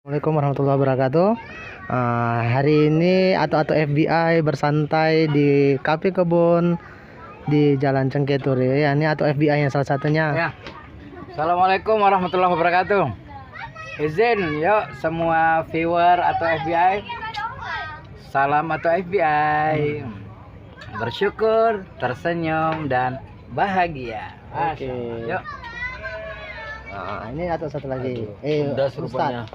Assalamualaikum warahmatullahi wabarakatuh. Hari ini atau FBI bersantai di Kafe Kebun di Jalan Cengketuri. Ya, ini atau FBI yang salah satunya. Ya. Assalamualaikum warahmatullahi wabarakatuh. Izin yuk semua viewer atau FBI. Salam atau FBI. Bersyukur, tersenyum dan bahagia. Oke. Yuk. Ini atau satu lagi. Pedas Ustaz. rupanya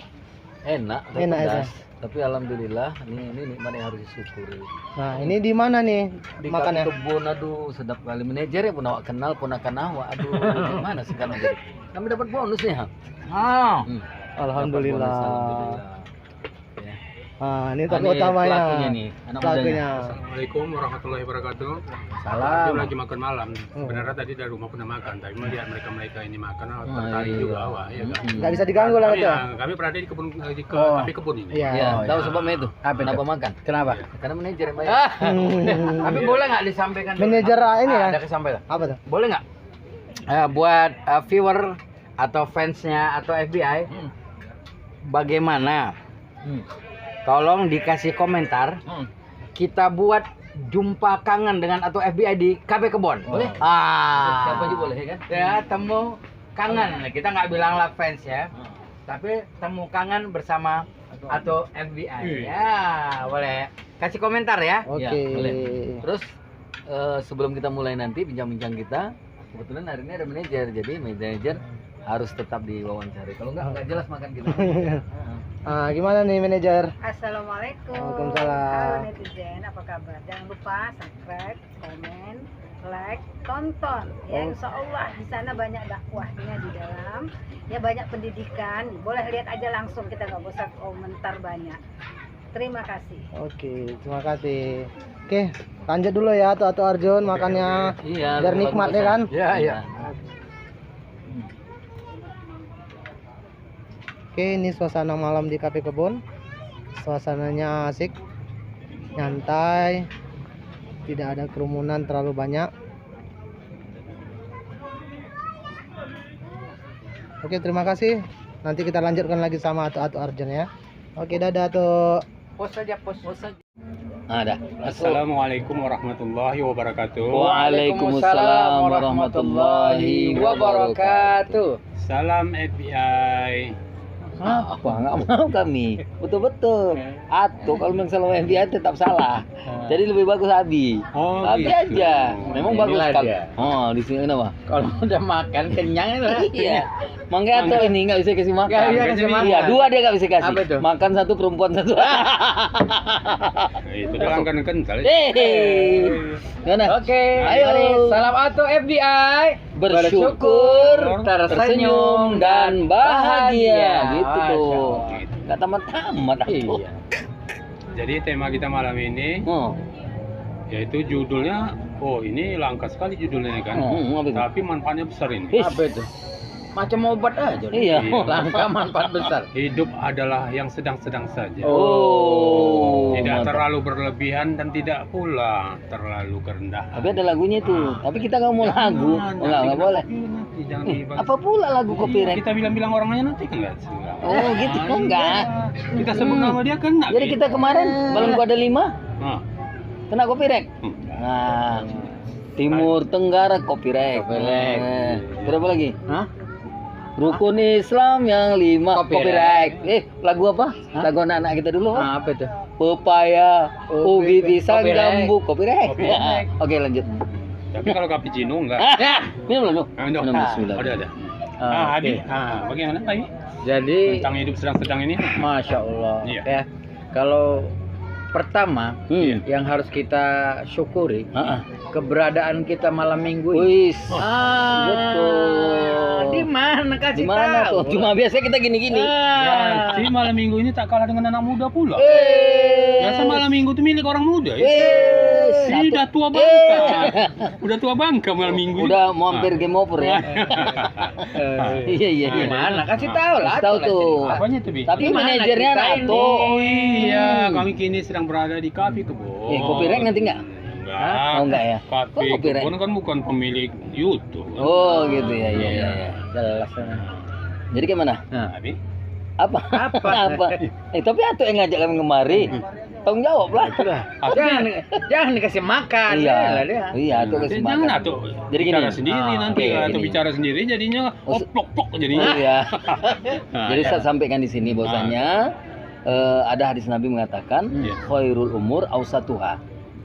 enak, Enak ya. pedas. Tapi alhamdulillah ini nikmat yang harus disyukuri. Nah, ini di mana nih Di makannya? kebun, aduh sedap kali. Manajer ya pun awak kenal ponakan awak. Aduh, gimana sekarang jadi? Kami dapat bonusnya. Oh. Alhamdulillah. Dapat bonus, alhamdulillah. Ya. Ini tokoh Ini utamanya. pelakunya nih, anak Pelakunya. Assalamualaikum warahmatullahi wabarakatuh. Salam. Dia lagi makan malam. Sebenarnya tadi dari rumah pernah makan, tapi melihat mereka ini makan, tertarik iya. juga awak, ya kan. Nggak bisa diganggu lah Kami, itu. kami berada di kebun tapi kebun ini. Iya. Iya, Oh, tahu iya. sebabnya itu? Apa itu? Kenapa makan? Kenapa? Karena manajer yang bayar. Tapi boleh nggak disampaikan? Manajer ini ya? Ada kesampaian. Apa tuh? Boleh nggak? Buat viewer atau fansnya atau FBI, bagaimana? Tolong dikasih komentar. Kita buat jumpa kangen dengan atau FBI di Kafe Kebon. Boleh. Siapa juga boleh ya kan? Ya, temu kangen. Kita nggak bilang lah fans ya, tapi temu kangen bersama atau FBI. Ya, boleh. Kasih komentar ya. Oke. Ya, boleh. Terus sebelum kita mulai nanti bincang-bincang kita, kebetulan hari ini ada manajer, jadi manajer harus tetap diwawancari. Kalau nggak jelas makan kita. Gimana nih manajer? Assalamualaikum. Waalaikumsalam. Halo netizen, apa kabar? Jangan lupa subscribe, komen, like, tonton. Ya, insya Allah di sana banyak dakwahnya di dalam. Ya banyak pendidikan. Boleh lihat aja langsung, kita nggak usah komentar banyak. Terima kasih. Oke, terima kasih. Oke, lanjut dulu ya atau Arjun makannya. Iya. Biar nikmat ya kan? Ya, ya. Oke, ini suasana malam di Kafe Kebun. Suasananya asik, nyantai, tidak ada kerumunan terlalu banyak. Oke, terima kasih. Nanti kita lanjutkan lagi sama Atu Arjun ya. Oke, dadah tuh. Pos saja, pos saja. Ada. Assalamualaikum warahmatullahi wabarakatuh. Waalaikumsalam warahmatullahi wabarakatuh. Salam FBI. Apa nggak mau kami? Betul-betul. Atau kalau memang salah FBI tetap salah. Jadi lebih bagus Abi. Oh, Abi gitu. aja. Memang bagus Inilah kan. dia. Oh, di sini kenapa? Kalau udah makan kenyang itu. Iya. Mangga atau ini nggak bisa kasih makan. Nggak bisa kasih makan. Iya, dua dia nggak bisa kasih. Apa itu? Makan satu, perempuan satu. Itu dalam kan kental. Hehehe. Mana? Oke, Ayo. mari salam atau FBI. Bersyukur, tersenyum, dan bahagia. Gitu Masya tuh. Allah. Nggak tamat-tamat. Iya. Jadi tema kita malam ini Oh. yaitu judulnya, oh ini langka sekali judulnya kan. Apa itu? Tapi manfaatnya besar ini. Apa itu? Macam obat aja. Iya. Langka manfaat besar. Hidup adalah yang sedang-sedang saja. Oh. Tidak mantap. terlalu berlebihan dan tidak pula terlalu kerendahan. Tapi ada lagunya tuh. Tapi kita nggak mau lagu. Nggak boleh. Jangan dibagi. Apa pula lagu copyright? Kita bilang-bilang orangnya nanti kan nggak? Oh gitu enggak. Kita sebut nama dia kan nggak? Jadi kita kemarin balonku ada 5 Nah, kena copyright. Nah, Timur Tenggara copyright. Copyright. Berapa lagi? Hah? Rukun Islam yang 5 Copyright. Lagu apa? Hah? Lagu anak-anak kita dulu. Apa itu? Pepaya, ubi pisang, Copyright. jambu, copyright. Copyright. Oke lanjut. tapi kalau cappuccino enggak. Ya. Minum dulu. Minum. Minum, bismillah. Ada. Ah, Adi. oke. Bagaimana Adi? Jadi, Tentang hidup sedang-sedang ini. Masya Allah. Iya. Ya. Kalau pertama yang harus kita syukuri keberadaan kita malam minggu ini. Wis. Betul. Di mana kasih Di mana tahu? tuh? Cuma biasa kita gini-gini. Jadi malam minggu ini tak kalah dengan anak muda pula. Biasa malam minggu itu milik orang muda. Ya. Ini udah tua bangka. Udah tua bangka malam minggu. ini. Udah mau hampir game over ya. Iya iya iya. Gimana? Kasih tahu lah. Tahu tuh. Apanya tuh, Bi? Tapi Gimana manajernya kita ini? Nato. Oh iya, kami kini sedang berada di Kafe Kebun. Copyright nanti enggak? Enggak. Oh enggak ya? Kafe Kok copyright? Kebun kan bukan pemilik YouTube. Oh gitu ya iya iya. Jelas. Jadi gimana? Nah, Abi, Apa? Apa? Tapi Atuk yang ngajak kami kemari. Tanggung jawab lah. Jangan dikasih makan. Iya. lah dia. Iya, Atuk kasih makan. Jangan Atuk Jadi gini. bicara sendiri nanti oke, atau gini. bicara sendiri jadinya plok-plok jadinya. Iya. Nah, Jadi ya. saya sampaikan di sini bahwasanya ada hadis Nabi mengatakan Iya. khairul umur ausatuha.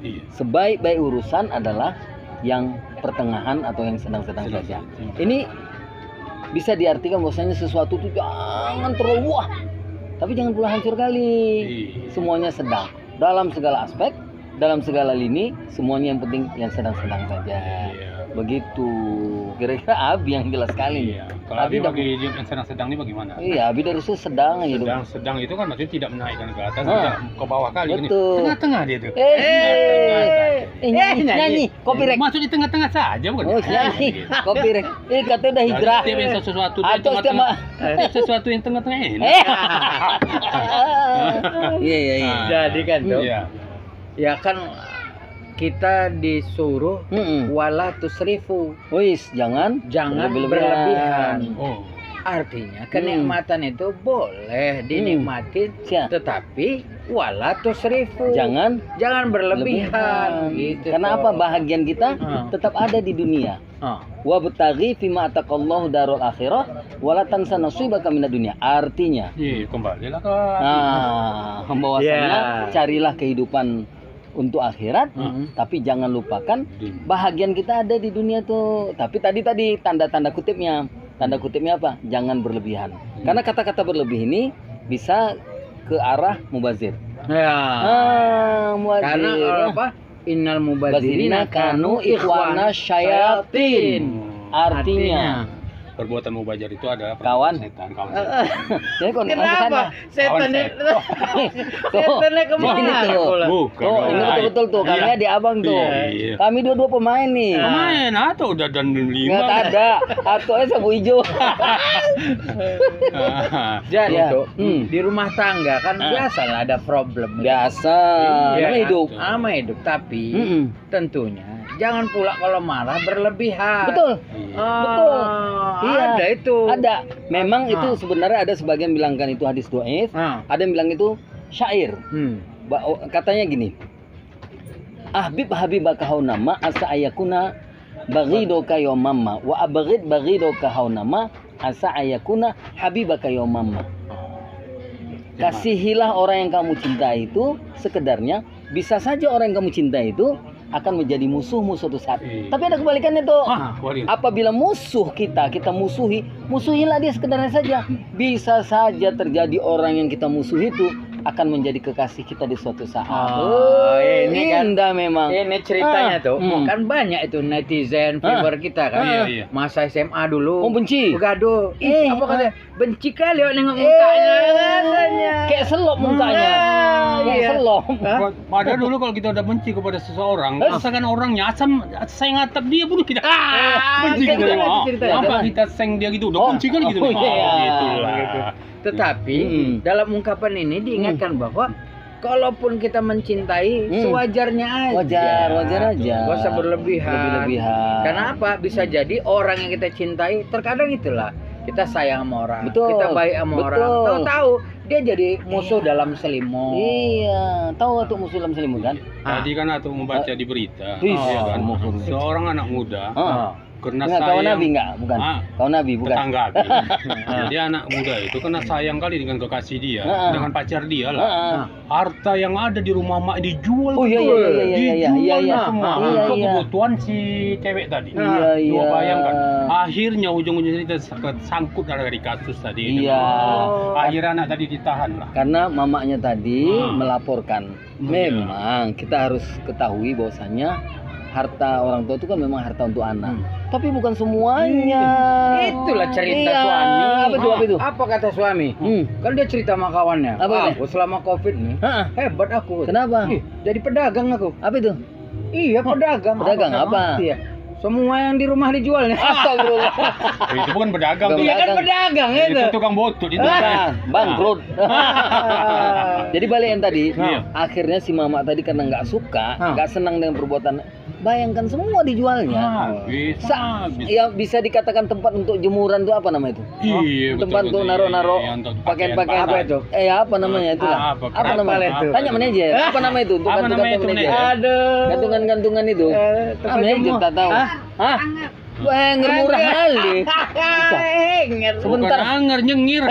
Iya. Sebaik-baik urusan adalah yang pertengahan atau yang sedang-sedang saja. Ini bisa diartikan bahwasanya sesuatu itu jangan terlalu wah, tapi jangan pula hancur kali. Iya. Semuanya sedang dalam segala aspek, dalam segala lini, semuanya yang penting yang sedang-sedang saja. Iya. Begitu. Kira-kira Abi yang jelas sekali. Iya. Kalau Abi Abi bagi dia yang sedang-sedang ini bagaimana? Iya, Abi dari itu sedang hidup. Sedang itu kan maksudnya tidak menaikkan ke atas, Ah. tidak ke bawah kali ini. Betul. Tengah-tengah dia tuh. Nyanyi, copyright. Masuk di tengah-tengah saja bukan? Oh, nyanyi, copyright. Katanya udah hijrah. Jadi setiap sesuatu di Atau setiap tengah-tengah. Setiap sesuatu yang tengah-tengah ini. Iya, iya, iya. Jadi kan tuh. Iya. Ya kan kita disuruh Mm-mm. wala tusrifu. Wis, jangan Berlebihan. Oh. Artinya kenikmatan itu boleh dinikmati, Siap. tetapi wala tusrifu. Jangan berlebihan. Gitu Karena tuh. apa? Bahagian kita Ah. tetap ada di dunia. Ah. Wa betaghi fima ataqallahu darul akhirah wala tansa nasibaka minad dunya. Artinya, Iya, kembalilah ke bahwasanya Ya. carilah kehidupan untuk akhirat, tapi jangan lupakan bahagian kita ada di dunia tuh. Tapi tadi tanda-tanda kutipnya. Tanda kutipnya apa? Jangan berlebihan. Karena kata-kata berlebih ini bisa ke arah mubazir. Ya. Mubazir. Karena apa? Innal Mubazirina mubazirina kanu ikhwana syayatin. Artinya perbuatan mubazir itu adalah Kawan. setan, kawan. jadi kon Kenapa? Setannya Setannya kemana Ini tuh. pula? Bukan. Tuh, ini betul-betul tuh. Kami Iya. di abang tuh. Iya. Kami dua-dua pemain nih. Pemain atau udah dan lima. Nggak ada. Atau sabu hijau. Jadi Ya. tuh Hmm. di rumah tangga kan biasa lah ada problem. Biasa. Iya, Namanya hidup. Sama hidup, tapi Mm-mm. tentunya jangan pula kalau marah berlebihan. Betul. Betul. Iya. Ada itu. Ada. Memang Ah. itu sebenarnya ada sebagian bilangkan itu hadis dhaif, Ah. ada yang bilang itu syair. Hmm. Katanya gini. Ahbib habibaka haunama asa ayakuna baghidoka yawmamma wa abghid baghidoka haunama asa ayakuna habibaka yawmamma. Kasihilah orang yang kamu cintai itu sekedarnya bisa saja orang yang kamu cintai itu akan menjadi musuhmu suatu saat. Iya. Tapi ada kebalikannya tuh. Waduh. Apabila musuh kita musuhilah dia sekedarnya saja. Bisa saja terjadi orang yang kita musuhi itu akan menjadi kekasih kita di suatu saat. Oh, ini kan indah memang. Ini ceritanya tuh, Hmm. kan banyak itu netizen viewer kita kan. Iya, iya. Masa SMA dulu. Oh, benci. Begaduh. Ih, apa katanya? Benci kali kok nengok mukanya katanya. Kayak selop mukanya. Kayak iya. selop. Padahal dulu kalau kita udah benci kepada seseorang, misalkan orangnya asam saya ngatap dia pun kita benci kayak kita gitu memang. ceritanya. Apa kita seng dia gitu, udah Oh, benci kan gitu. oh, iya. Gitu lah. Gitu. Tetapi dalam ungkapan ini diingatkan bahwa kalaupun kita mencintai sewajarnya aja. Wajar aja. Gak usah berlebihan. Berlebihan. Karena apa? Bisa jadi orang yang kita cintai terkadang itulah kita sayang sama orang, Betul. kita baik sama orang. Betul. Tahu-tahu dia jadi musuh dalam selimut. Iya, tahu tuh musuh dalam selimut kan? Tadi kan atau membaca di berita, Ih, ya kan? oh. Seorang anak muda Ah. karena Enggak, kawan sayang Nabi enggak? Bukan. Ah. Kawan Nabi bukan. tetangga. Jadi anak muda itu kena sayang kali dengan kekasih dia, Ah. dengan pacar dia lah. Heeh. Harta yang ada di rumah mak dijual. Oh, iya, betul. iya, iya, iya, iya, Dijual iya, lah semua iya, untuk iya. kebutuhan si cewek tadi. Iya, iya. Coba bayangkan. Akhirnya ujung-ujungnya kita sangkut dari kasus tadi. Iya. Akhirnya anak tadi ditahan lah. Karena mamanya tadi Ah. melaporkan. Memang kita harus ketahui bahwasanya harta orang tua itu kan memang harta untuk anak. Tapi bukan semuanya. Itulah cerita Iya. suami. Apa itu? Apa itu? Apa kata suami? Kan dia cerita sama kawannya. Apa itu? Aku selama Covid nih Heeh. hebat aku. Kenapa? Ih, jadi pedagang aku. Apa itu? Iya, pedagang. Pedagang apa? Iya. Semua yang di rumah dijualnya. Astagfirullah. Itu bukan pedagang tuh. Iya kan pedagang itu. Itu tukang botol itu. Bukan, bangkrut. Jadi balik yang tadi, Iya. akhirnya si mama tadi karena nggak suka, nggak senang dengan perbuatan bayangkan semua dijualnya. Habis. Ya bisa dikatakan tempat untuk jemuran tuh apa nama itu? Iya, Tempat untuk naro-naro pakaian-pakaian Apa itu? apa namanya itulah. Apa namanya itu? Tanya manajer. Apa nama itu? Untuk Apa namanya itu, manajer. manajer? Aduh. Gantungan-gantungan itu. Manajer tak tahu. Hah? Wah, murah kali. Bukan Sebentar. anger, nyengir.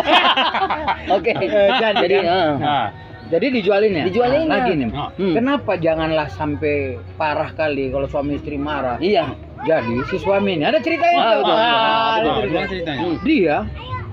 Oke. Jadi Nah, Jadi dijualin ya? Dijualin ya. Lagi nih. Hmm. Kenapa janganlah sampai parah kali kalau suami istri marah? iya. Jadi si suami ini ada ceritanya Ah, tuh. betul, betul, Ada betul, cerita. gimana ceritanya? Dia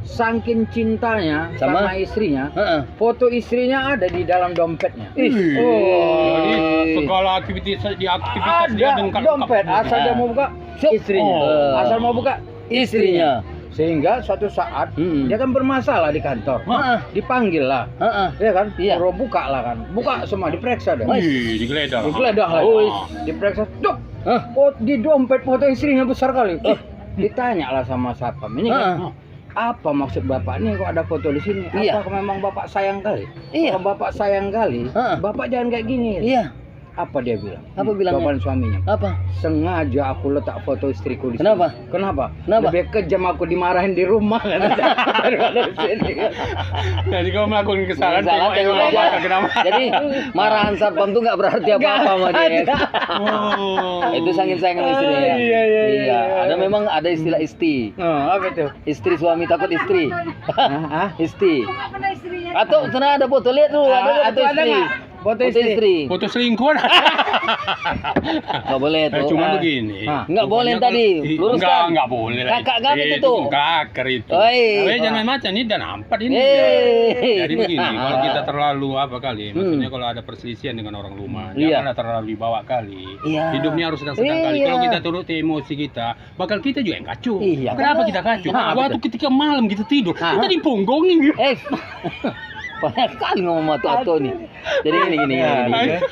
saking cintanya Sama? sama istrinya, Heeh. foto istrinya ada di dalam dompetnya. Ih. Jadi segala aktivitas dia Ada dengkap dompet, asal dia mau buka istrinya. Oh. Asal mau buka Istrinya. Sehingga suatu saat Mm-mm. dia kan bermasalah di kantor. Heeh. Dipanggil lah. Heeh. Iya kan? Iya. Suruh buka lah kan. Buka semua diperiksa deh. Wih, digeledah. Digeledah lah. Oh, Diperiksa. Cuk. Hah? Di dompet foto istrinya besar kali. Ditanya lah sama satpam ini kan. Heeh. Apa maksud bapak ini kok ada foto di sini? Iya. Apakah memang bapak sayang kali? Iya. Kalau bapak sayang kali, Heeh. bapak jangan kayak gini. Iya. Apa dia bilang? Apa bilangnya? Jawaban suaminya. Apa? Sengaja aku letak foto istriku di sini. Kenapa? Kenapa? Kenapa? Lebih kejam aku dimarahin di rumah kan daripada di sini. Jadi kalau melakukan kesalahan, Kesalahan, tengok aja. Kenapa? Jadi marahan satpam tuh nggak berarti apa-apa sama dia. Oh. Itu sayang sama istrinya. Iya. Ada memang ada istilah isti. Oh, apa itu? Istri suami takut istri. Hah? Isti. Mana istrinya? Atau sana ada foto, lihat dulu ada foto Atau ada istri. nggak? Foto Foto istri. istri. Foto selingkuh. Nggak boleh tuh. Cuma begini. Ah. Nggak boleh Pokoknya tadi. kalau- Luruskan. Enggak boleh lah. Kakak kami itu tuh. Kakak itu. Oi. Tapi jangan macam ini dan nampak ini. Jadi begini, kalau kita terlalu apa kali, maksudnya kalau ada perselisihan dengan orang rumah, Iya. janganlah terlalu dibawa kali. Iya. Hidupnya harus sedang-sedang kali. Iya. Kalau kita turuti emosi kita, bakal kita juga yang kacau. Iya. Kenapa kita kacau? Ah, Waktu ketika malam kita tidur, Ah. kita diponggongin. Banyak sekali ngomong atau nih. Jadi gini.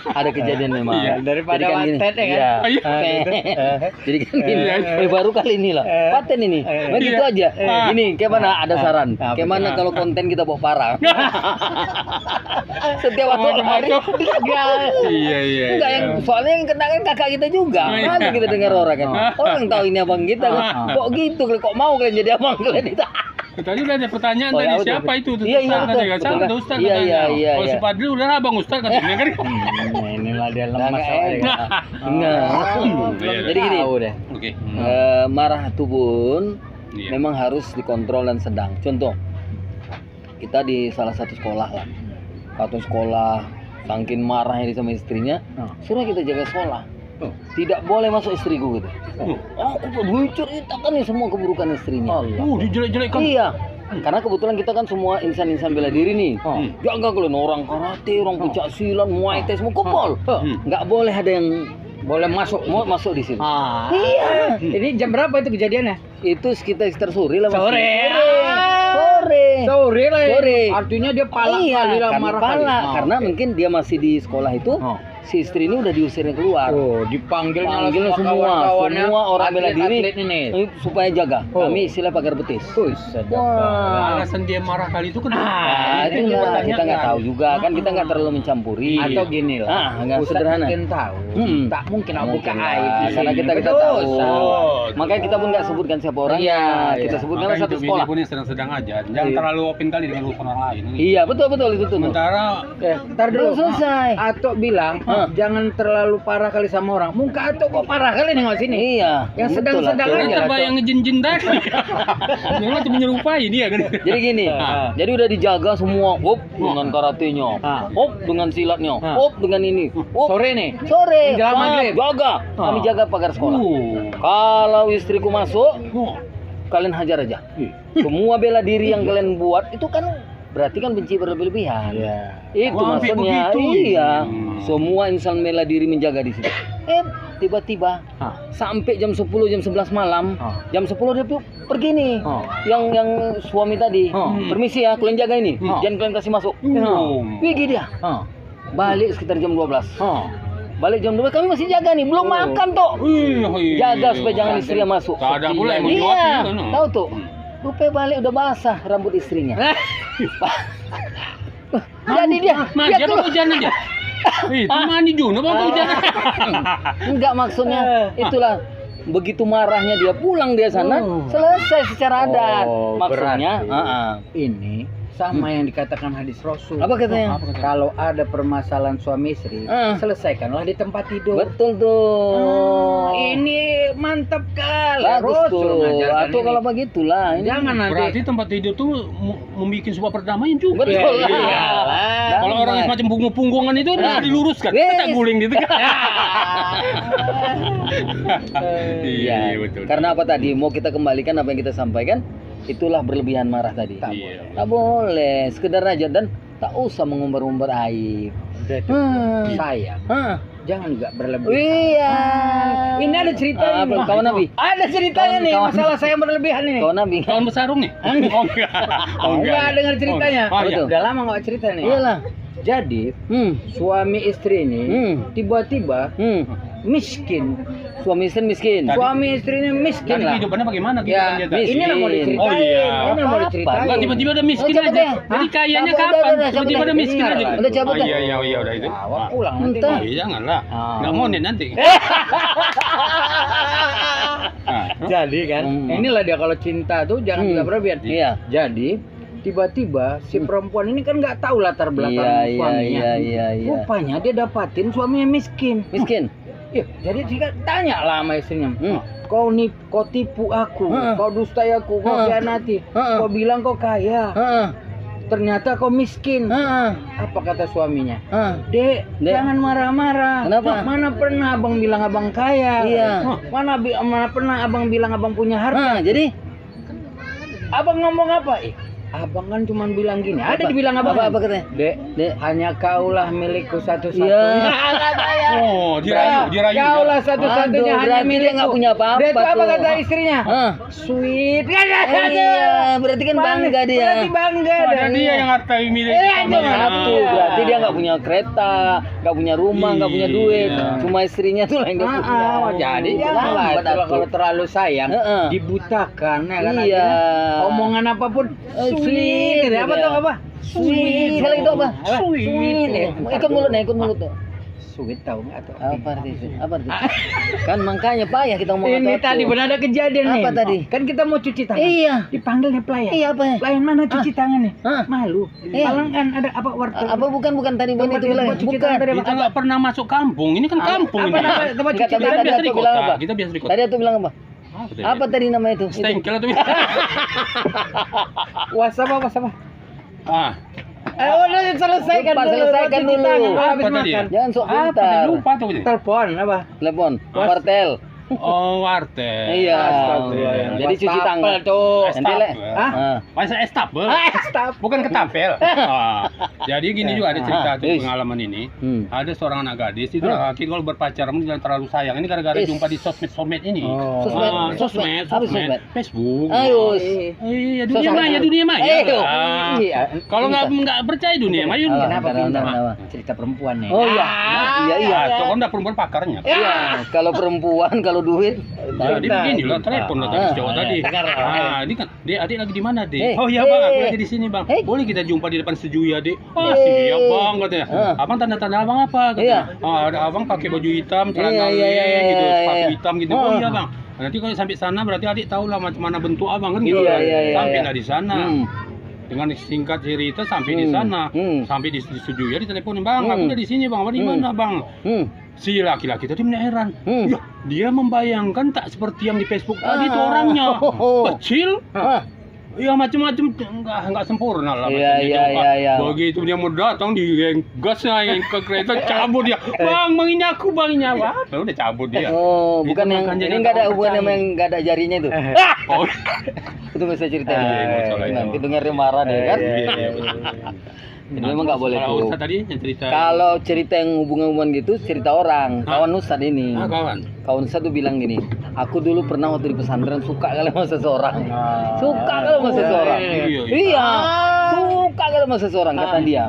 Ada kejadian memang. Iya, daripada Jadi kan gini. wanted ya kan? Iya. Iya. Jadi kan gini. Iya. Baru kali ini lah. Paten ini. Begitu Iya. aja. Ah. Gini, kayak mana ada saran? Apa? Kayak mana kalau konten kita bawa parah? Setiap waktu hari. Iya. Enggak yang soalnya yang kena kan kakak kita juga. Iya. Mana kita dengar orang kan. Orang tahu ini abang kita. Kok gitu? Kok mau kalian jadi abang kalian itu? Tadi udah ada pertanyaan Oh, ya, tadi betul, siapa betul. itu? Iya, iya, Ustaz betul, katanya. betul, Sama kan? Ustaz Iya, katanya. iya, Kalau iya. si Padli udah abang Ustaz katanya kan. Inilah dia Nah, lemas nggak soalnya enak. kan. Enggak. Iya, Jadi gini. Tahu deh. Oke. Marah itu pun Iya. memang harus dikontrol dan sedang. Contoh, kita di salah satu sekolah lah, satu sekolah, saking marahnya dia sama istrinya, suruh kita jaga sekolah. Tidak boleh masuk istriku gitu. Aku lucu ceritakan nih semua keburukan istrinya. Dijelek-jelekkan. Iya. Karena kebetulan kita kan semua insan-insan bela diri nih. Jaga kalian orang karate, orang pencak silat, muay thai semua kumpul. Nggak boleh ada yang Boleh masuk. mau masuk di sini. Iya. Ini jam berapa itu kejadiannya? Itu sekitar sore lah. Mas. Sore. Sore. Sore lah ya. Sore. Artinya dia palak Iya, kali lah, karena marah pala. kali. Karena mungkin dia masih di sekolah itu, si istri ini udah diusirnya keluar. Oh, dipanggil Panggil semua orang bela diri supaya jaga. Oh. Kami istilah pagar betis. Wah. Alasan dia marah kali itu kan. Itu itu lah, pertanyaan. kita nggak tahu juga kan, kita nggak terlalu mencampuri. Atau gini lah. Nggak Ustaz sederhana. mungkin tahu. Tak mungkin aku buka Mungkin aib. lah, di karena sini. kita Betul, tahu. Ustaz. Makanya kita pun nggak sebutkan siapa orangnya. Iya, Kita iya. sebutkan Makanya satu hidup ini sekolah. pun yang sedang-sedang aja. Jangan Iya. terlalu open kali dengan urusan orang lain. Iya, betul itu tuh. Sementara Ntar dulu. Belum selesai. Atok bilang jangan terlalu parah kali sama orang. Muka Atok kok parah kali nengok sini. Iya. Yang betul sedang-sedang lah. aja. kita bayang ngejin-jin tadi. Yang macam menyerupai dia kan. Jadi gini, jadi udah dijaga semua, dengan karatenya, dengan silatnya, dengan ini, Sore nih. sore, Menjelang maghrib. jaga, kami jaga pagar sekolah. Oh. Kalau istriku masuk, kalian hajar aja. Semua bela diri yang kalian buat itu kan berarti kan benci berlebih-lebihan. Itu Wah, maksudnya. begitu. Iya. Semua insan bela diri menjaga di situ. Tiba-tiba sampai jam 10 jam 11 malam, jam 10 dia pergi nih. Yang suami tadi, permisi ya, kalian jaga ini. Jangan kalian kasih masuk. Pergi dia. Balik sekitar jam 12. Balik jam 12 kami masih jaga nih, belum makan toh. Jaga supaya jangan istrinya masuk. Tak ada pula yang Iya, menyuapi kan. tahu tuh. Rupanya balik udah basah rambut istrinya. Jadi dia Manja apa hujan aja? Itu mandi Juno bang hujan. Enggak, maksudnya itulah begitu marahnya dia pulang dia sana selesai secara adat. Maksudnya, Ini sama yang dikatakan hadis Rasul. apa katanya? Kalau ada permasalahan suami istri, selesaikanlah di tempat tidur. Betul tuh. Ini mantap kali. Bagus Rasul tuh. mengajarkan Atau ini. kalau begitulah. Ini. Jangan nanti. Berarti tempat tidur tuh membuat sebuah perdamaian juga. Betul lah. Iyalah. Kalau orang yang macam punggung-punggungan itu harus diluruskan. Wes. Kita tak guling gitu kan. Iya, betul. Karena apa tadi? Mau kita kembalikan apa yang kita sampaikan? Itulah berlebihan marah tadi. Iya. Tak boleh, sekedar aja dan tak usah mengumbar-umbar aib. Sayang. Hah. Jangan juga berlebihan. Iya. Ini ada cerita ini. Kawan Nabi. Ada ceritanya nih, Kawan- masalah saya berlebihan ini. Kawan Nabi. Kawan besarung nih? Oh enggak. Enggak dengar ceritanya. Oh, iya. Udah lama enggak cerita nih. Iyalah. Jadi suami istri ini tiba-tiba miskin. Suami istri miskin. Suami istri ini miskin Jadi lah. kehidupannya bagaimana? Ya, kehidupan dia? ini lah mau diceritain. Oh iya. Ini lah mau Apa? diceritain. Enggak tiba-tiba udah miskin Oh, cabut aja. deh. Jadi kayaknya Cabut, kapan? cabut, Tiba-tiba cabut. udah miskin Dengar aja. lah. Udah cabut Oh, dah. iya udah itu. Awak pulang nanti. Entah. Iya janganlah. Enggak monet nanti. Jadi kan, inilah dia kalau cinta tuh jangan juga berlebihan. Iya. Jadi tiba-tiba si perempuan ini kan nggak tahu latar belakang suaminya. Iya. Rupanya dia dapatin suaminya miskin. Miskin. Iya, jadi dia tanya lah sama istrinya. Kau tipu aku, kau dustai aku, kau khianati, kau bilang kau kaya, ternyata kau miskin. Apa kata suaminya? Dek, jangan marah-marah. Kenapa? Mana pernah abang bilang abang kaya? Iya. Mana pernah abang bilang abang punya harta? Jadi Abang ngomong apa? Abang kan cuma bilang gini. Ada dibilang abang. apa katanya? Dek, hanya kaulah milikku satu-satunya. Iya. Oh, dirayu. Kaulah satu-satunya Aduh, hanya berarti dia milikku. nggak punya apa-apa Dia itu apa tuh. kata istrinya? Sweet. Iya, berarti kan bangga dia. Berarti bangga Ada deh. dia yang harta milik Satu, berarti dia nggak punya kereta, nggak punya rumah, nggak punya duit. Iya. Cuma istrinya tuh lah yang dia punya. Jadi janganlah Lambat itulah atuh. kalau terlalu sayang Heeh. dibutakan ya kan. Iya. Akhirnya omongan apapun sweet. Apa tuh apa? Sweet. Kalau itu apa? Sweet. Ikut mulut tuh. Sweet tahu nggak tuh? Apa arti? Apa arti? Kan makanya payah kita ngomong Ini apa-apa. tadi benar ada kejadian nih. Apa tadi? Kan kita mau cuci tangan. Iya. Dipanggil nih pelayan. Iya apa ya? Pelayan mana cuci tangan nih? Hah? Malu. Iya. Paling kan ada apa warteg? Apa bukan tadi Bang Tempat itu bilang? buat cuci Bukan. tangan tadi apa? Kita nggak pernah masuk kampung. Ini kan kampung Apa ini. nama tempat Enggak, cuci tapi Kita tangan? tadi biasa aku di bilang kota. apa? Kita biasa di kota. Tadi aku bilang apa? Apa tadi nama itu? Stengkel atau Wasapa. Ah, Udah selesaikan Lupa, dulu. selesaikan cuci dulu. tangan, Apa habis tadi ya? makan. Jangan sok apa? pintar. Lupa tuh ini. Telepon apa? Telepon, wartel. Oh, warteg. Iya. Astagfirullah. Jadi cuci tangan. tuh. Nanti le. Hah? Ah. Masa estafel? Stop. Bukan ketapel. Ah, jadi gini juga ada cerita tuh Is. pengalaman ini. Hmm. Ada seorang anak gadis itu laki kalau berpacaran jangan terlalu sayang. Ini gara-gara Is. jumpa di sosmed ini. Sosmed. Ah, sosmed. Apa sosmed? Facebook. Ayo. Iya, dunia Sosmed. maya, dunia maya. Ayo. Ah. Iya. Kalau nggak percaya dunia maya, Kenapa pintar? Kenapa? Cerita perempuan nih. Oh iya. Iya. Ah, itu kan udah perempuan pakarnya. Iya. Kalau perempuan, kalau duit. Jadi begini lah, telepon lah tadi cowok tadi. Ah, ini kan, Dek, adik lagi di mana, Dek? Oh iya bang, aku lagi di sini bang. Boleh kita jumpa di depan Sejuya, Dek? Oh siap bang, katanya. Abang tanda-tanda abang apa? Katanya. Ah, ada abang pakai baju hitam, celana gitu, sepatu hitam gitu. Oh iya bang. Nanti kalau sampai sana berarti adik tahu lah macam mana bentuk abang kan gitu. Sampai lah di sana. Dengan singkat cerita sampai di sana, sampai di Sejuya diteleponin, bang, aku udah di sini bang, di mana bang? Si laki-laki tadi heran. Ya, dia membayangkan tak seperti yang di Facebook tadi itu orangnya. Kecil. Ya macam-macam enggak sempurna lah Iya. Begitu dia mau datang di gasnya yang ke kereta cabut dia. Bang, ini aku bang ini apa? Udah cabut dia. Oh, Itu bukan yang makanya ini dia enggak ada tahu hubungan percaya. sama yang enggak ada jarinya itu. Oh, Itu bisa cerita. masalah itu. Nanti dengar dia marah deh kan. iya. Jadi memang nggak boleh Kalau tuh. Ustaz tadi yang cerita. Kalau cerita yang hubungan-hubungan gitu cerita orang. Kawan Ustaz ini. Kawan. Kawan Ustaz tuh bilang gini, aku dulu pernah waktu di pesantren suka kali sama seseorang. Suka kali sama seseorang. Iya. Suka kali sama seseorang kata dia.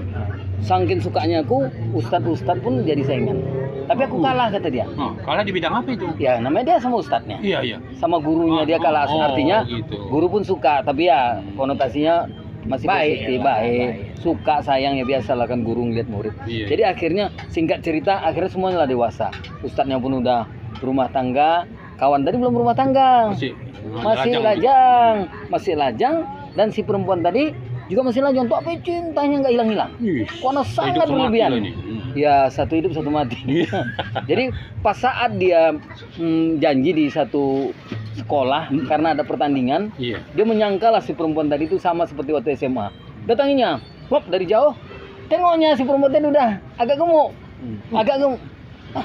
Saking sukanya aku, Ustadz pun jadi saingan. Tapi aku kalah kata dia. Kalah di bidang apa itu? Ya namanya dia sama ustadznya. Iya. Sama gurunya dia kalah. Artinya gitu. guru pun suka, tapi ya konotasinya masih Baik. positif, baik. suka sayang ya biasa lah kan guru ngeliat murid. Iya. Jadi akhirnya singkat cerita akhirnya semuanya lah dewasa. Ustadznya pun udah berumah tangga, kawan tadi belum berumah tangga. Masih lajang dan si perempuan tadi juga masih lajang. Untuk apa cintanya nggak hilang-hilang? Karena sangat berlebihan. Ya satu hidup satu mati. Jadi pas saat dia janji di satu sekolah karena ada pertandingan, dia menyangka lah si perempuan tadi itu sama seperti waktu SMA. Datanginya, hop dari jauh, tengoknya si perempuan tadi udah agak gemuk,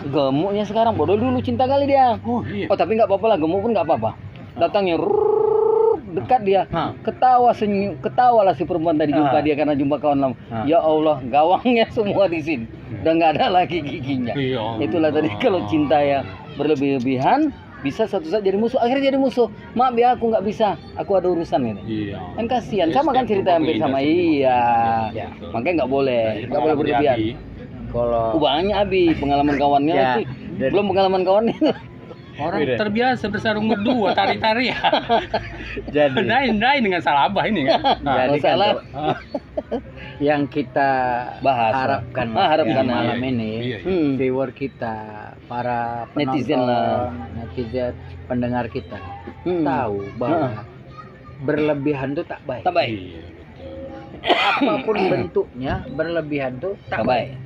gemuknya sekarang bodoh dulu cinta kali dia. Oh tapi nggak apa-apa lah, gemuk pun nggak apa-apa. Datangnya dekat dia, ketawa lah si perempuan tadi jumpa dia karena jumpa kawan lama. Ya Allah, gawangnya semua di sini, udah nggak ada lagi giginya. Itulah tadi kalau cinta ya berlebihan bisa satu saat jadi musuh, akhirnya jadi musuh. Maaf ya aku nggak bisa, aku ada urusan ini. Kan kasihan, sama kan cerita hampir sama. Makanya nggak boleh berlebihan. Kalau banyak Abi pengalaman kawannya lagi, belum pengalaman kawannya. Orang terbiasa bersarung berdua tari-tari ya. Jadi Dain dengan salabah ini kan. jadi kan yang kita harapkan malam ini viewer kita, para netizen lah, netizen pendengar kita tahu bahwa berlebihan itu tak baik. Tak baik. Apapun bentuknya berlebihan itu tak baik.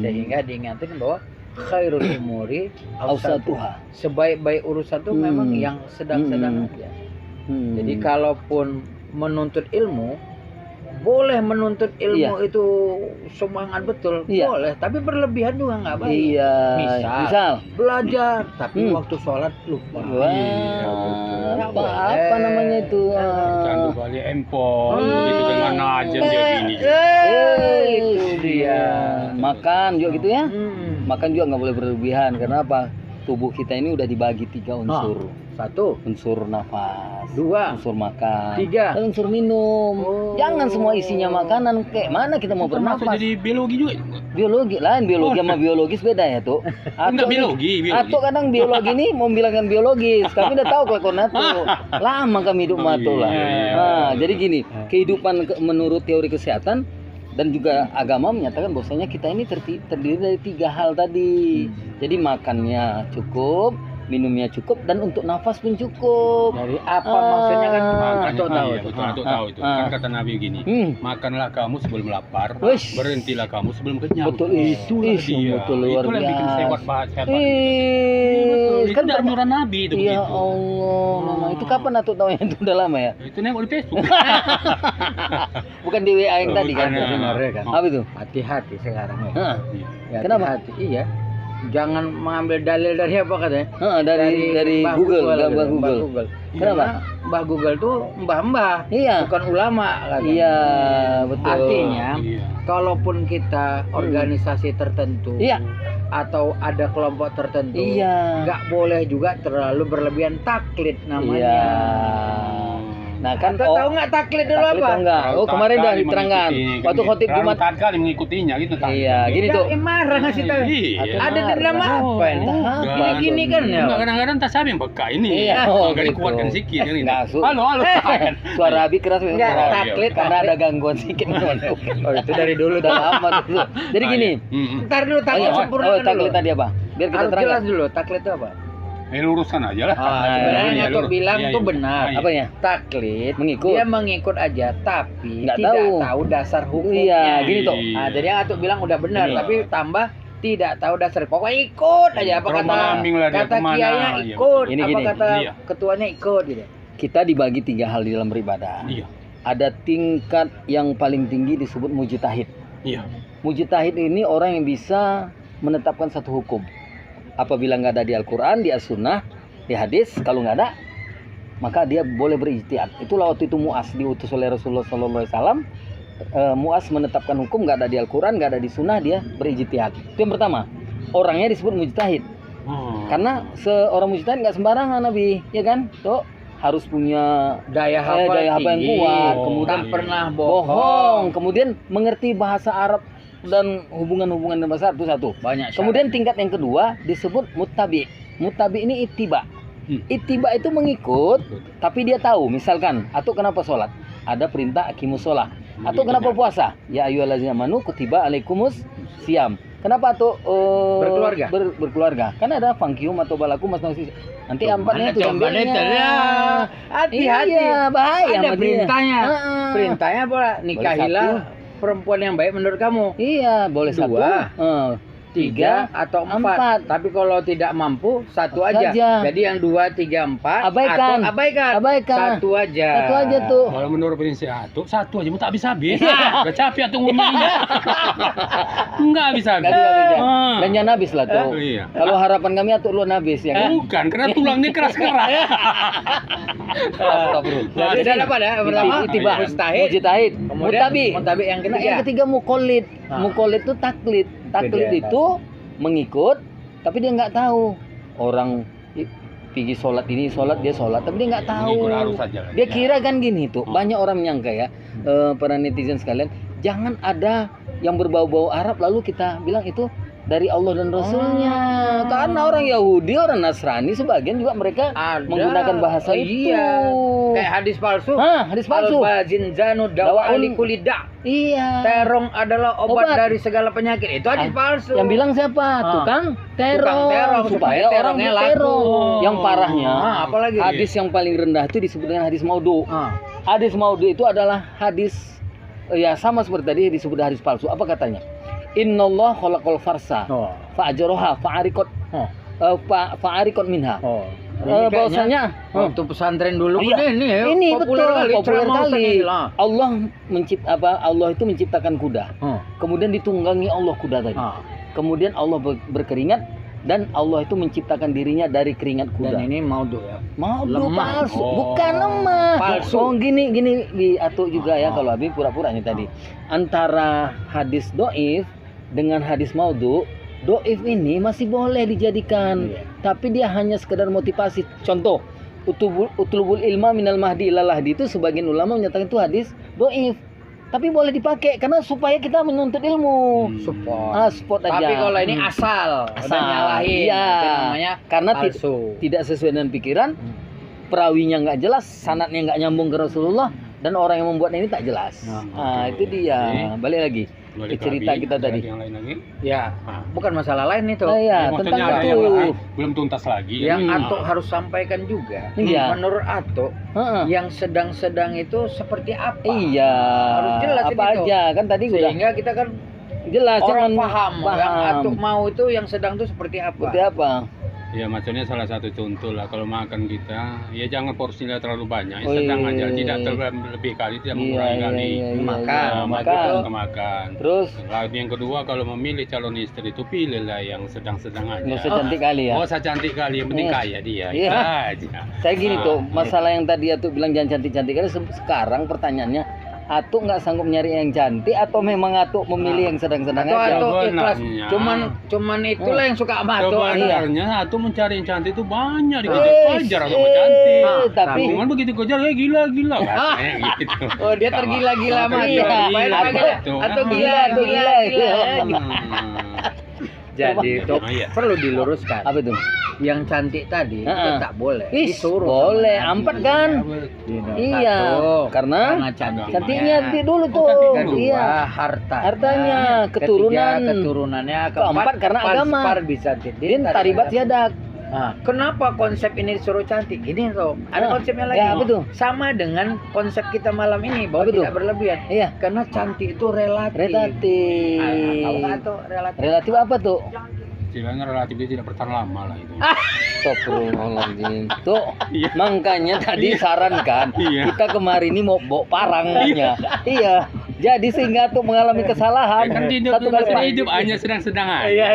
Sehingga diingatin bahwa khairul umuri awsatuha. Sebaik-baik urusan itu memang yang sedang-sedang aja. Jadi kalaupun menuntut ilmu, boleh menuntut ilmu itu semangat betul, boleh, tapi berlebihan juga nggak baik. Misal belajar tapi waktu sholat lupa. Apa namanya itu? Candu balik empon, gitu dengan najan dia gini. Itu dia. Makan juga gitu ya. Makan juga nggak boleh berlebihan. Karena apa? Tubuh kita ini udah dibagi 3 unsur. 1 unsur nafas, 2 unsur makan, 3 unsur minum. Jangan semua isinya makanan. Kayak mana kita mau bernafas? Jadi biologi juga. Biologi lain, biologi sama biologis beda ya tuh. Enggak biologi. Atau kadang biologi ini mau bilangkan biologis. Kami udah tahu kelakuan tuh. Lama kami hidup matu lah. Nah, jadi gini, kehidupan menurut teori kesehatan dan juga agama menyatakan bahwasanya kita ini terdiri dari 3 hal tadi. Jadi makannya cukup, minumnya cukup, dan untuk nafas pun cukup. Dari apa maksudnya kan? Atau tahu itu. Kan kata Nabi gini, makanlah kamu sebelum lapar, berhentilah kamu sebelum kenyang. Betul itu, betul luar biasa. Itulah bikin sehat. Kan anjuran Nabi itu. Ya Allah, itu kapan Atu tahu itu udah lama ya? Itu nengok di Facebook. Bukan di WA yang tadi kan? Apa itu? Hati-hati sekarang ya. Kenapa? Hati-hati, iya. Jangan mengambil dalil dari apa katanya? Dari Google. Kenapa? Mbah Google tuh mbah-mbah, bukan ulama katanya. Iya, betul. Artinya, kalaupun kita organisasi tertentu, atau ada kelompok tertentu, nggak boleh juga terlalu berlebihan taklid namanya. Nah kan tahu nggak taklid dulu apa? Enggak. Oh kemarin udah diterangkan. Waktu khotib Jumat kali mengikutinya gitu. Iya, gini tuh. Marah ngasih tahu. Ada dendam apa ini? Gini kan ya. Kadang-kadang tak sabi yang beka ini. Agak dikuatkan sedikit kan ini. Halo. Suara Abi keras. Enggak taklid karena ada gangguan sedikit. Oh itu dari dulu udah lama tuh. Jadi gini. Ntar dulu taklid sempurna dulu. Taklid tadi apa? Biar kita terangkan. Jelas dulu taklid itu apa? Luruskan aja lah. Sebenarnya Nato bilang itu benar. Apanya? Taklid mengikut. Dia mengikut aja tapi nggak tidak tahu dasar hukumnya. Gini tuh. Jadi yang Nato bilang udah benar tapi tambah tidak tahu dasar. Pokoknya ikut aja apa kata kiainya ikut, apa kata ketuanya ikut gitu. Kita dibagi 3 hal di dalam beribadah. Ada tingkat yang paling tinggi disebut mujtahid. Mujtahid ini orang yang bisa menetapkan satu hukum. Apabila nggak ada di Al-Quran, di As-Sunnah, di hadis, kalau nggak ada, maka dia boleh berijtihad. Itulah waktu itu Mu'az diutus oleh Rasulullah SAW. Mu'az menetapkan hukum, nggak ada di Al-Quran, nggak ada di Sunnah, dia berijtihad. Itu yang pertama. Orangnya disebut mujtahid. Karena seorang mujtahid nggak sembarangan Nabi, ya kan? Tuh harus punya daya hafal yang kuat, kemudian tak pernah bohong, kemudian mengerti bahasa Arab dan hubungan-hubungan dengan bahasa Arab itu satu. Banyak. Kemudian tingkat yang kedua disebut muttabi. Muttabi ini ittiba. Ittiba itu mengikut, tapi dia tahu. Misalkan, atau kenapa sholat? Ada perintah aqimus sholat. Atau kenapa puasa? Ya ayyuhallazina amanu kutiba alaikumus siam. Kenapa tuh Berkeluarga? Berkeluarga. Kan ada fangkium atau balakum mas nanti empatnya itu Coba deh, gambarnya. hati-hati. Iya, bahaya Ada sama dia. perintahnya. Heeh. Perintahnya apa? Nikahilah perempuan yang baik menurut kamu. Iya, boleh satu. Dua. Tiga atau empat. Tapi kalau tidak mampu satu aja. Saja. Jadi yang 2, 3, 4 Abaikan. atau abaikan. Abaikan. Satu aja. Satu aja tuh. Kalau menurut prinsip Atuk, satu aja mau tak habis-habis. Udah capek Atuk ngomongnya. Enggak habis-habis. Nggak bisa. Ah. Dan jangan habis lah tuh. Iya. Kalau harapan kami atuk lu habis ya kan. Bukan, karena tulangnya keras-keras. Astagfirullah. Jadi ada apa dah? Pertama Itibah. mustahid. Mujtahid. Kemudian mutabi yang Nah, yang ketiga. ketiga muqallid. Ah. Muqallid itu taklid. Taklid Beda. itu mengikut tapi dia nggak tahu. Orang pergi sholat ini sholat dia sholat tapi dia nggak tahu. Mengikut arus saja lah. Dia kira kan gini tuh. Hmm. Banyak orang menyangka ya, para netizen sekalian, jangan ada yang berbau-bau Arab lalu kita bilang itu dari Allah dan Rasulnya. Karena orang Yahudi, orang Nasrani sebagian juga mereka Ada. menggunakan bahasa itu. Iya. Kayak hadis palsu. Hah, hadis palsu. Al-bazinzanu dawa likulida. Iya. Terong adalah obat Obat. dari segala penyakit. Itu hadis palsu. Yang bilang siapa? Tukang terong. Tukang terong, Supaya supaya orang terongnya terong. laku. Yang parahnya, Apalagi? hadis yang paling rendah itu disebut dengan hadis maudhu. Hadis maudhu itu adalah hadis ya sama seperti tadi disebut hadis palsu. Apa katanya? Innallah khalaqal farsa fa'ajaraha fa'arikot fa'arikot minha. Bahwasanya waktu pesantren dulu Iya. Ini populer betul kali, populer ceramah kali. Ustaz Nila. Allah itu menciptakan kuda. Kemudian ditunggangi Allah kuda tadi. Kemudian Allah berkeringat dan Allah itu menciptakan dirinya dari keringat kuda. Dan ini maudhu ya. Mau Lemah. palsu, Oh. bukan lemah. Palsu. Oh gini diatur juga ya kalau Habib pura-puranya tadi. Antara hadis doif dengan hadis maudhu, doif ini masih boleh dijadikan, tapi dia hanya sekedar motivasi. Contoh, utlubul ilma minal mahdi ilal lahdi itu sebagian ulama menyatakan itu hadis doif. Tapi boleh dipakai karena supaya kita menuntut ilmu. Support aja. Tapi kalau ini asal udah nyalahin. Iya. Itu namanya Karena palsu. tidak sesuai dengan pikiran, perawinya nggak jelas, sanadnya nggak nyambung ke Rasulullah, dan orang yang membuatnya ini tak jelas. Itu dia. Balik lagi ke cerita kita tadi. Yang lain lagi? Ya, Ah. bukan masalah lain itu. Iya, Maksudnya tentang ada itu. yang lain, belum tuntas lagi. Yang Hmm. Atuk harus sampaikan juga. Iya. Menurut Atuk, Heeh. yang sedang-sedang itu seperti apa? Iya. Harus jelasin Apa itu. aja kan tadi udah Sehingga kita kan jelas orang jangan paham. Yang Atuk mau itu yang sedang itu seperti apa? seperti apa. Ya maksudnya salah satu contoh lah kalau makan kita ya jangan porsinya terlalu banyak, Oh, sedang iya, aja, iya, tidak iya. terlebih kali, tidak Iya, mengurangi iya, kali. iya, iya, Makan, iya, makan. makan. Makan. Terus Lalu yang kedua kalau memilih calon istri itu pilihlah yang sedang-sedang aja. nggak usah cantik kali ya. Oh, saya cantik kali, yang penting Iya. kaya dia. Iya. Itu aja. Saya gini Ah, tuh, masalah yang tadi Atuk bilang jangan cantik-cantik kan sekarang pertanyaannya Atuk nggak sanggup nyari yang cantik atau memang Atuk memilih yang sedang-sedang Atau aja? Atuk ikhlas. Sebenarnya. Cuman itulah yang suka sama Atuk. Sebenarnya aku mencari yang cantik itu banyak Eh, dikejar atau mau cantik. tapi Cuman begitu kejar ya gila-gila katanya gitu. Oh, dia tergila-gila sama Iya. Atau gila, Atau gila. Jadi itu Iya. perlu diluruskan. Apa itu? Yang cantik tadi itu Heeh. tak boleh. Ih, Disuruh boleh sama Nabi. ampat kan? Iya, karena cantiknya. cantiknya di dulu tuh. Cantik dulu. Kedua, Iya. hartanya. Keturunan. Ketiga, keturunannya. Keempat, karena agama. Bisa Din taribat siadak. Nah, kenapa konsep ini disuruh cantik? Ini loh, ada Ah, konsepnya lagi. ya, apa tuh? Sama dengan konsep kita malam ini bahwa Apa tuh? tidak berlebihan. Iya, Karena cantik itu relatif. relatif. Tahu nggak tuh relatif? Relatif apa tuh? Istilahnya relatif dia tidak bertahan lama lah itu. Astagfirullahaladzim. Tuh, Iya. makanya tadi sarankan Iya. kita kemarin ini mau bawa parangnya. Iya. Jadi sehingga tuh mengalami kesalahan. Ya kan hidup, Satu kali Pak. hidup hanya sedang-sedang aja. Iya.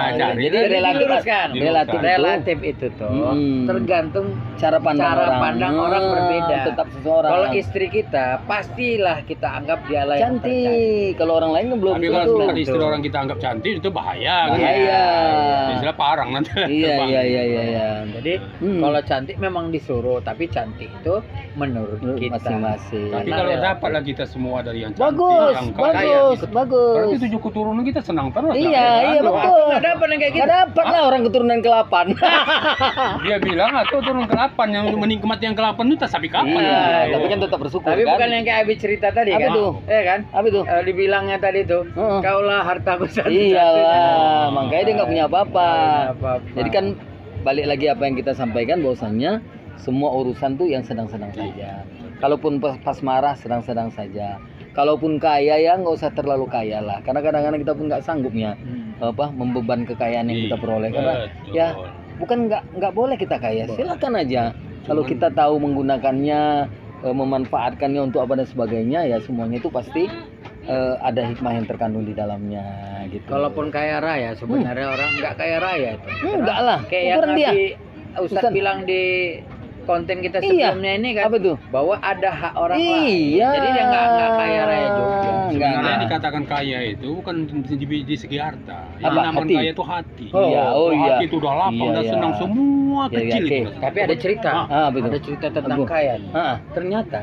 cari. Jadi relatif Diluruskan. relatif itu Relatif itu tuh tergantung cara pandang orang berbeda. Tetap seseorang. Kalau istri kita, pastilah kita anggap dialah yang tercantik. cantik. Kalau orang lain kan belum Tapi kalau tentu. bukan istri orang kita anggap cantik itu bahaya. Kan? Bahaya. Istilah parang nanti. Iya, terbang. iya. Jadi kalau cantik memang disuruh, tapi cantik itu menurut kita masing-masing. Tapi Karena kalau relatif. dapatlah kita semua dari yang cantik, Bagus, yang kaya. bagus, Berarti bagus. 7 keturunan kita senang terus. Iya, lah. iya Aduh, betul. Nggak dapat yang kayak gitu. Nggak dapat lah orang keturunan ke-8. Dia bilang atau turun ke-8 yang menikmati yang ke-8 itu tak sampai kapan. Iya, ya. tapi kan tetap bersyukur Tapi kan. bukan yang kayak Abi cerita tadi Apa kan? tuh? Iya kan? Apa itu? Dibilangnya tadi tuh, Heeh. kaulah hartaku satu-satunya. Iyalah, makanya dia nggak punya apa-apa. Apa-apa. Jadi kan balik lagi apa yang kita sampaikan bahwasannya semua urusan tuh yang sedang-sedang saja. Kalaupun pas marah sedang-sedang saja. Kalaupun kaya ya nggak usah terlalu kaya lah. Karena kadang-kadang kita pun nggak sanggupnya membeban kekayaan yang kita peroleh. Karena Betul. ya bukan nggak boleh kita kaya. Silakan aja. Kalau kita tahu menggunakannya, memanfaatkannya untuk apa dan sebagainya, ya semuanya itu pasti ada hikmah yang terkandung di dalamnya gitu. Kalaupun kaya raya sebenarnya orang nggak kaya raya itu. enggak lah, Kayak yang ukuran dia. Nabi Ustadz Bukan. bilang di konten kita Iya. sebelumnya ini kan, Apa tuh? bahwa ada hak orang lain. Iya. Jadi dia nggak kaya raya juga. Enggak. Sebenarnya dikatakan kaya itu bukan di segi harta. Yang Apa? namanya Hati? kaya itu hati. Iya, oh iya. Hati itu udah lapang, Iya, udah iya. senang semua Iya, kecil. iya, itu. oke. Tapi ada cerita, Betul. ada cerita tentang Aduh. kaya. Heeh. Ternyata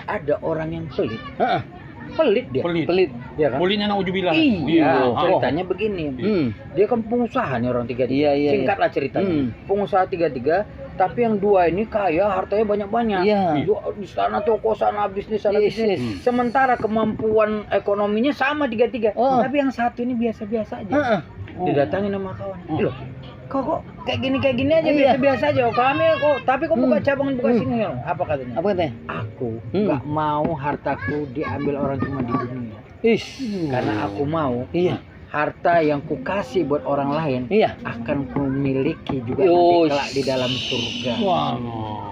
ada orang yang pelit, Heeh. pelit dia. Pelit. Pelit. Ya kan? Pelitnya naujubillah. Iya, Oh. ceritanya begini. Dia kan pengusaha nih orang tiga. Iya, iya, Singkatlah ceritanya. Hmm. Pengusaha tiga, tapi yang dua ini kaya, hartanya banyak-banyak. Iya. Di sana toko, sana bisnis, sana Yes, bisnis. yes. Sementara kemampuan ekonominya sama tiga. Oh. Tapi yang satu ini biasa-biasa aja. Heeh. Didatangin sama kawan. Oh. Loh, kok kayak gini aja Iya. biasa-biasa aja. Kami kok, tapi kok buka cabang buka Hmm. sini. Apa katanya? Apa katanya? Aku Hmm. nggak mau hartaku diambil orang cuma di dunia. Ish. Karena aku mau Iya. harta yang kukasih buat orang lain Iya. akan kumiliki juga Yo, nanti kelak di dalam surga. Wah.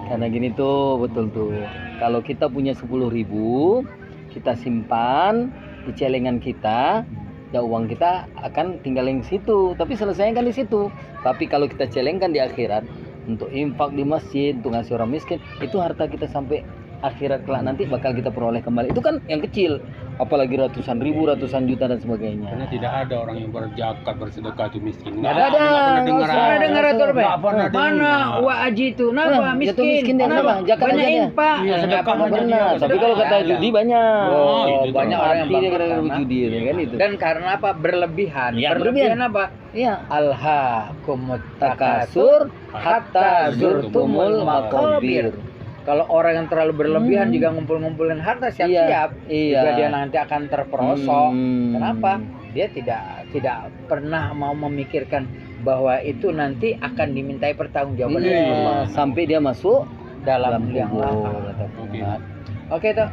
Karena gini tuh, betul tuh. Kalau kita punya 10.000, kita simpan di celengan kita, ya uang kita akan tinggal yang situ. Tapi selesainya kan di situ. Tapi kalau kita celengkan di akhirat untuk infak di masjid, untuk ngasih orang miskin, itu harta kita sampai akhirat kelak nanti bakal kita peroleh kembali. Itu kan yang kecil, apalagi ratusan ribu, ratusan juta dan sebagainya. Karena tidak ada orang yang berzakat bersedekah itu miskin. Nggak ada. Nggak pernah dengar. Pernah dengar atau apa? Nggak pernah Mana dengar. Wa Aji itu? Kenapa Nah, miskin? jatuh miskin dia, Kenapa? kenapa? Zakat Banyak aja dia. infak. Iya, Nggak sedekah pernah aja dengar. Pernah, dia. tapi kalau kata Nggak ada. judi banyak. Oh, itu tuh. banyak orang yang Mati dia bangkrut gara-gara karena- judi kan itu. Dan karena apa? Berlebihan. Ya, berlebihan berlebihan. apa? Iya. Alhaakumut Takasur takasur hatta zurtumul maqabir. Kalau orang yang terlalu berlebihan juga ngumpul-ngumpulin harta siap-siap, Iya. juga dia nanti akan terperosok. Hmm. Kenapa? Dia tidak pernah mau memikirkan bahwa itu nanti akan dimintai pertanggungjawaban dari Iya. Allah Sampai dia masuk dalam liang kubur, lahat. kata Tuhan. Oke toh.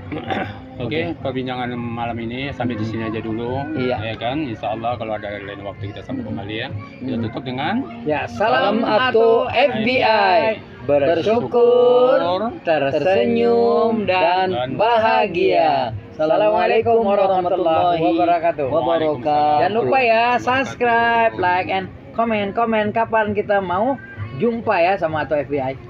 Oke, perbincangan malam ini sampai di sini aja dulu. Iya. Ya kan, Insya Allah kalau ada lain waktu kita sambung kembali ya. Kita tutup dengan Ya, salam Salam atau Atu FBI. Bersyukur, tersenyum dan bahagia. Assalamualaikum warahmatullahi wabarakatuh. wabarakatuh. Jangan lupa ya subscribe, like, and komen kapan kita mau jumpa ya sama Atu FBI.